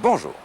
Bonjour.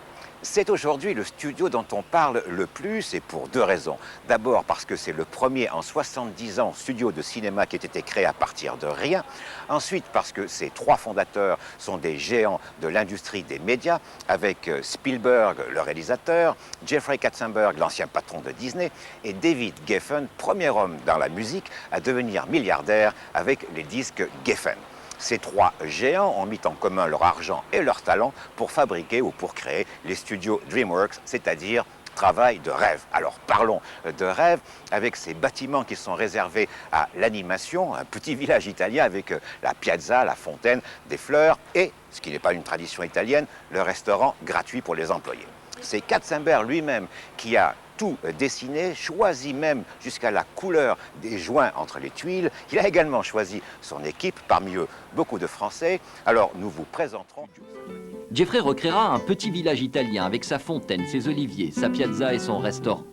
C'est aujourd'hui le studio dont on parle le plus et pour deux raisons. D'abord parce que c'est le premier en 70 ans studio de cinéma qui a été créé à partir de rien. Ensuite parce que ses trois fondateurs sont des géants de l'industrie des médias, avec Spielberg, le réalisateur, Jeffrey Katzenberg, l'ancien patron de Disney, et David Geffen, premier homme dans la musique à devenir milliardaire avec les disques Geffen. Ces trois géants ont mis en commun leur argent et leur talent pour fabriquer ou pour créer les studios DreamWorks, c'est-à-dire travail de rêve. Alors parlons de rêve avec ces bâtiments qui sont réservés à l'animation, un petit village italien avec la piazza, la fontaine, des fleurs et, ce qui n'est pas une tradition italienne, le restaurant gratuit pour les employés. C'est Katzenberg lui-même qui a tout dessiné, choisi même jusqu'à la couleur des joints entre les tuiles. Il a également choisi son équipe, parmi eux beaucoup de Français. Alors nous vous présenterons... Jeffrey recréera un petit village italien avec sa fontaine, ses oliviers, sa piazza et son restaurant.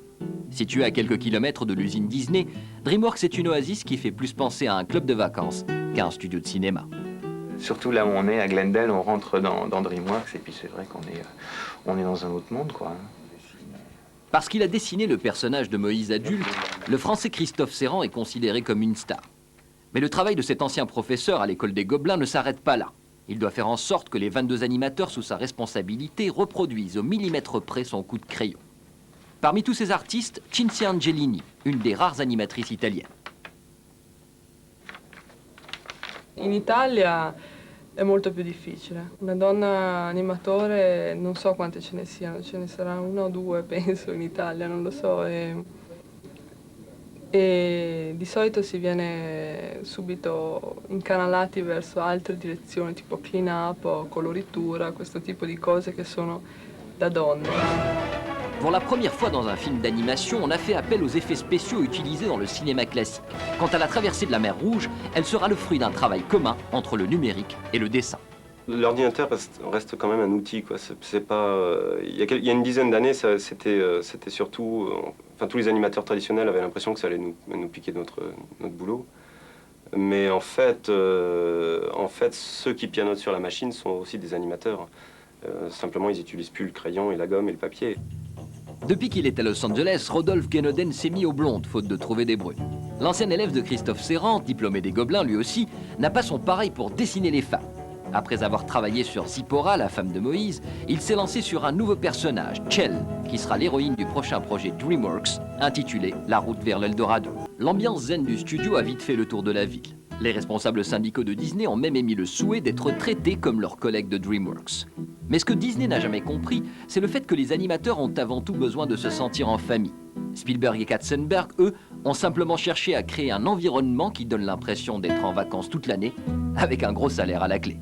Situé à quelques kilomètres de l'usine Disney, DreamWorks est une oasis qui fait plus penser à un club de vacances qu'à un studio de cinéma. Surtout là où on est, à Glendale, on rentre dans DreamWorks et puis c'est vrai qu'on est dans un autre monde, quoi. Parce qu'il a dessiné le personnage de Moïse adulte, le Français Christophe Serrand est considéré comme une star. Mais le travail de cet ancien professeur à l'école des Gobelins ne s'arrête pas là. Il doit faire en sorte que les 22 animateurs sous sa responsabilité reproduisent au millimètre près son coup de crayon. Parmi tous ces artistes, Cinzia Angelini, une des rares animatrices italiennes. In Italia è molto più difficile. Una donna animatore non so quante ce ne siano, ce ne sarà una o due penso in Italia, non lo so. E di solito si viene subito incanalati verso altre direzioni tipo clean up o coloritura, questo tipo di cose che sono da donne. Pour la première fois dans un film d'animation, on a fait appel aux effets spéciaux utilisés dans le cinéma classique. Quant à la traversée de la mer Rouge, elle sera le fruit d'un travail commun entre le numérique et le dessin. L'ordinateur reste quand même un outil, quoi. C'est pas, il y a une dizaine d'années, c'était surtout... enfin, tous les animateurs traditionnels avaient l'impression que ça allait nous piquer notre boulot. Mais en fait, ceux qui pianotent sur la machine sont aussi des animateurs. Simplement, ils n'utilisent plus le crayon et la gomme et le papier. Depuis qu'il est à Los Angeles, Rodolphe Guénoden s'est mis aux blondes, faute de trouver des brunes. L'ancien élève de Christophe Serrand, diplômé des Gobelins lui aussi, n'a pas son pareil pour dessiner les femmes. Après avoir travaillé sur Zipporah, la femme de Moïse, il s'est lancé sur un nouveau personnage, Chell, qui sera l'héroïne du prochain projet DreamWorks, intitulé La route vers l'Eldorado. L'ambiance zen du studio a vite fait le tour de la ville. Les responsables syndicaux de Disney ont même émis le souhait d'être traités comme leurs collègues de DreamWorks. Mais ce que Disney n'a jamais compris, c'est le fait que les animateurs ont avant tout besoin de se sentir en famille. Spielberg et Katzenberg, eux, ont simplement cherché à créer un environnement qui donne l'impression d'être en vacances toute l'année, avec un gros salaire à la clé.